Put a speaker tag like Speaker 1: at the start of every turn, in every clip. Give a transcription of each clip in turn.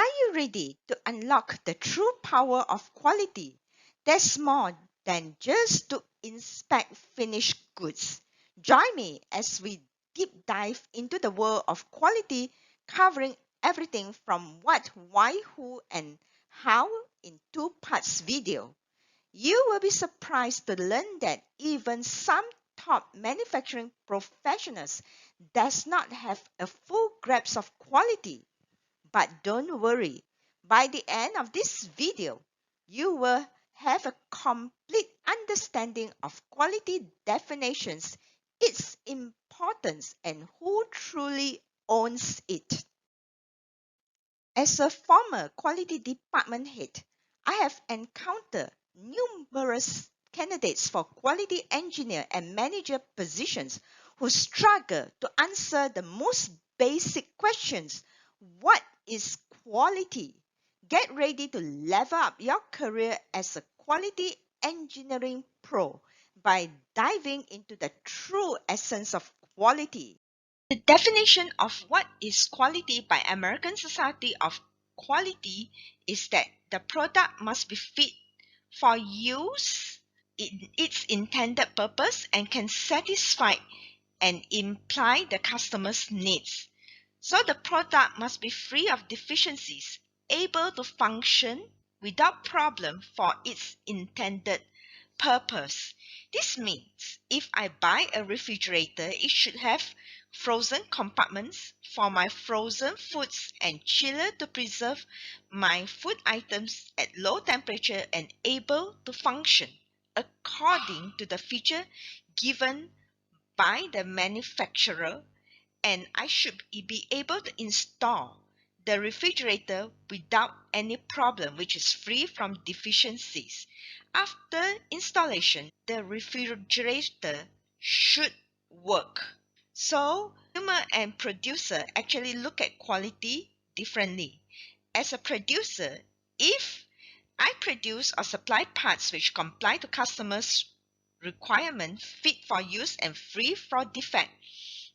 Speaker 1: Are you ready to unlock the true power of quality? There's more than just to inspect finished goods. Join me as we deep dive into the world of quality, covering everything from what, why, who, and how in two parts video. You will be surprised to learn that even some top manufacturing professionals does not have a full grasp of quality. But don't worry, by the end of this video, you will have a complete understanding of quality definitions, its importance, and who truly owns it. As a former quality department head, I have encountered numerous candidates for quality engineer and manager positions who struggle to answer the most basic questions. What is quality? Get ready to level up your career as a quality engineering pro by diving into the true essence of quality. The definition of what is quality by American Society of Quality is that the product must be fit for use in its intended purpose and can satisfy and imply the customer's needs. So the product must be free of deficiencies, able to function without problem for its intended purpose. This means if I buy a refrigerator, it should have frozen compartments for my frozen foods and chiller to preserve my food items at low temperature and able to function according to the feature given by the manufacturer, and I should be able to install the refrigerator without any problem, which is free from deficiencies. After installation, the refrigerator should work. So, consumer and producer actually look at quality differently. As a producer, if I produce or supply parts which comply to customers' requirement, fit for use and free from defect,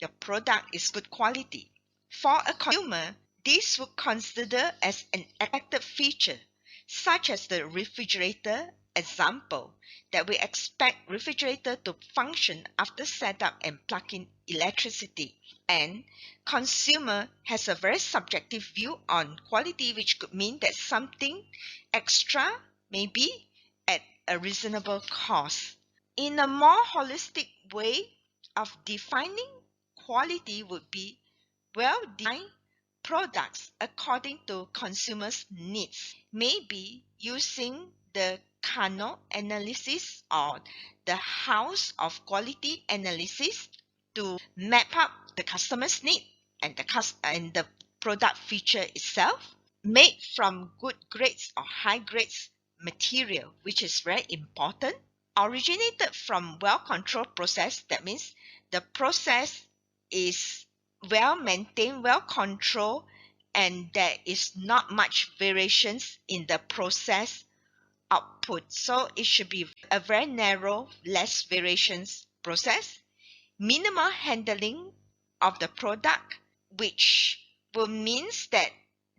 Speaker 1: your product is good quality. For a consumer, this would consider as an expected feature, such as the refrigerator example, that we expect refrigerator to function after setup and plug-in electricity. And consumer has a very subjective view on quality, which could mean that something extra may be at a reasonable cost. In a more holistic way of defining quality would be well-designed products according to consumers' needs, maybe using the Kano analysis or the house of quality analysis to map up the customer's need and the product feature itself, made from good grades or high grades material, which is very important, originated from well-controlled process. That means the process is well maintained, well controlled, and there is not much variations in the process output. So it should be a very narrow, less variations process, minimal handling of the product, which will means that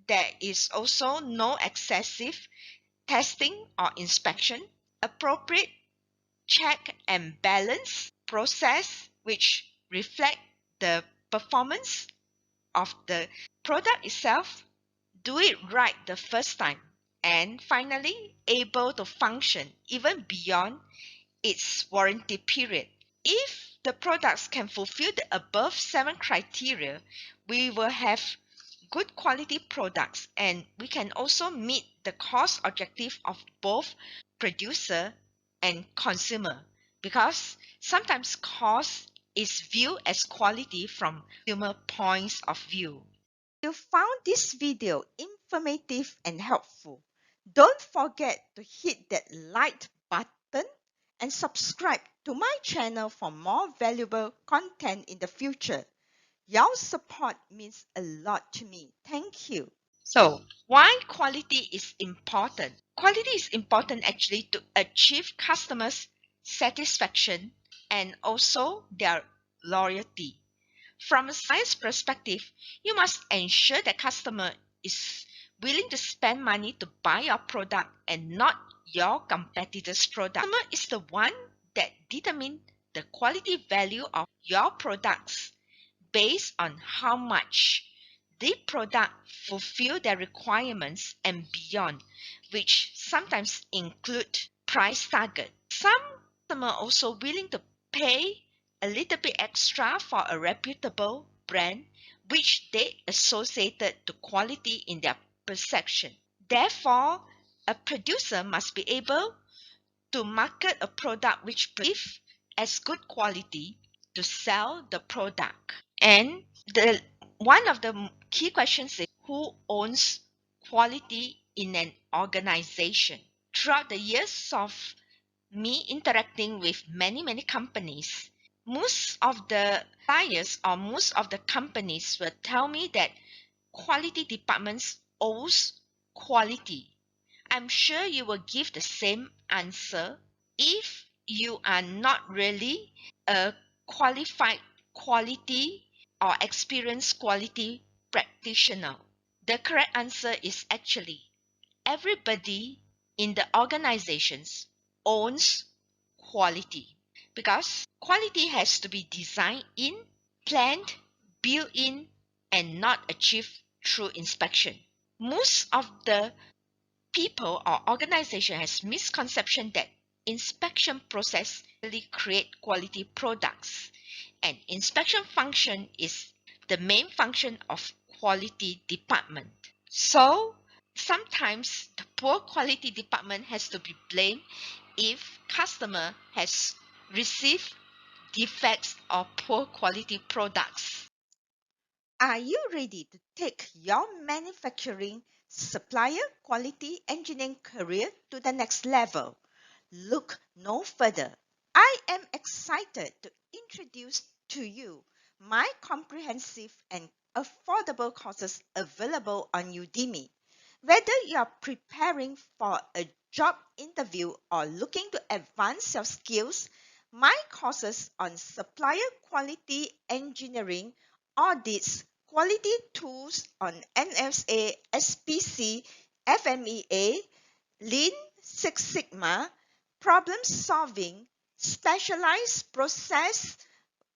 Speaker 1: there is also no excessive testing or inspection, appropriate check and balance process which reflect the performance of the product itself, do it right the first time, and finally able to function even beyond its warranty period. If the products can fulfill the above 7 criteria, we will have good quality products, and we can also meet the cost objective of both producer and consumer, because sometimes cost is viewed as quality from consumer points of view. If you found this video informative and helpful, don't forget to hit that like button and subscribe to my channel for more valuable content in the future. Your support means a lot to me. Thank you. So, why quality is important? Quality is important actually to achieve customers' satisfaction and also their loyalty. From a science perspective, you must ensure the customer is
Speaker 2: willing to spend money to buy your product and not your competitor's product. Customer is the one that determines the quality value of your products based on how much the product fulfill their requirements and beyond, which sometimes include price target. Some customers are also willing to pay a little bit extra for a reputable brand which they associated to quality in their perception. Therefore, a producer must be able to market a product which perceives as good quality to sell the product. And the one of the key questions is who owns quality in an organization? Throughout the years of me interacting with many companies, most of the buyers or most of the companies will tell me that quality departments owes quality. I'm sure you will give the same answer if you are not really a qualified quality or experienced quality practitioner. The correct answer is actually everybody in the organizations owns quality because quality has to be designed in, planned, built in, and not achieved through inspection. Most of the people or organization has misconception that inspection process really create quality products, and inspection function is the main function of quality department. So sometimes the poor quality department has to be blamed if customer has received defects or poor quality products.
Speaker 1: Are you ready to take your manufacturing supplier quality engineering career to the next level? Look no further. I am excited to introduce to you my comprehensive and affordable courses available on Udemy. Whether you are preparing for a job interview or looking to advance your skills, my courses on supplier quality engineering, audits, quality tools on NSA, SPC, FMEA, Lean Six Sigma, problem solving, specialized process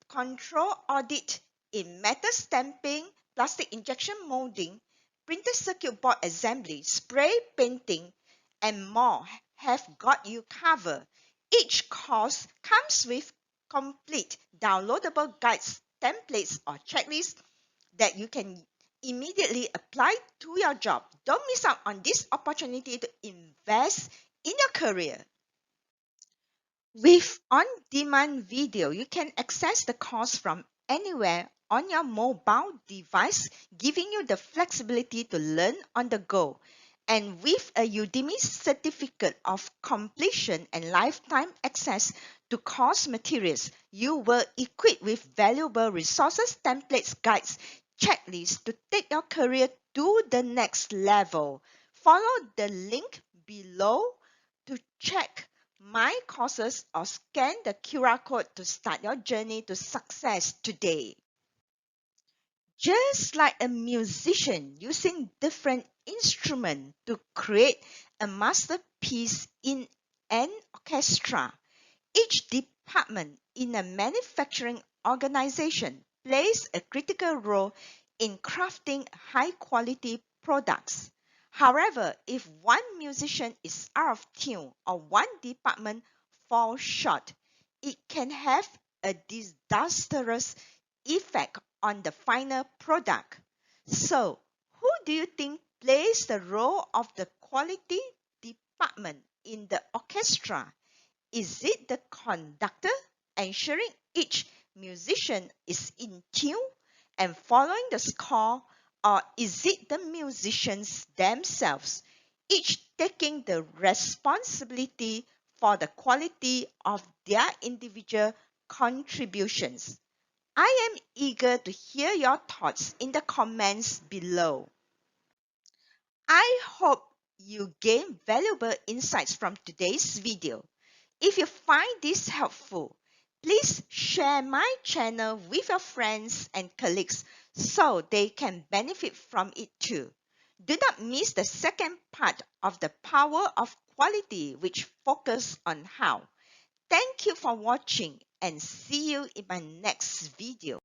Speaker 1: control audit in metal stamping, plastic injection molding, printed circuit board assembly, spray painting, and more have got you covered. Each course comes with complete downloadable guides, templates, or checklists that you can immediately apply to your job. Don't miss out on this opportunity to invest in your career. With on-demand video, you can access the course from anywhere on your mobile device, giving you the flexibility to learn on the go. And with a Udemy certificate of completion and lifetime access to course materials, you will equip with valuable resources, templates, guides, checklists to take your career to the next level. Follow the link below to check my courses or scan the QR code to start your journey to success today. Just like a musician using different instruments to create a masterpiece in an orchestra, each department in a manufacturing organization plays a critical role in crafting high-quality products. However, if one musician is out of tune or one department falls short, it can have a disastrous effect on the final product. So, who do you think plays the role of the quality department in the orchestra? Is it the conductor ensuring each musician is in tune and following the score, or is it the musicians themselves, each taking the responsibility for the quality of their individual contributions? I am eager to hear your thoughts in the comments below. I hope you gain valuable insights from today's video. If you find this helpful, please share my channel with your friends and colleagues so they can benefit from it too. Do not miss the second part of the power of quality, which focus on how. Thank you for watching and see you in my next video.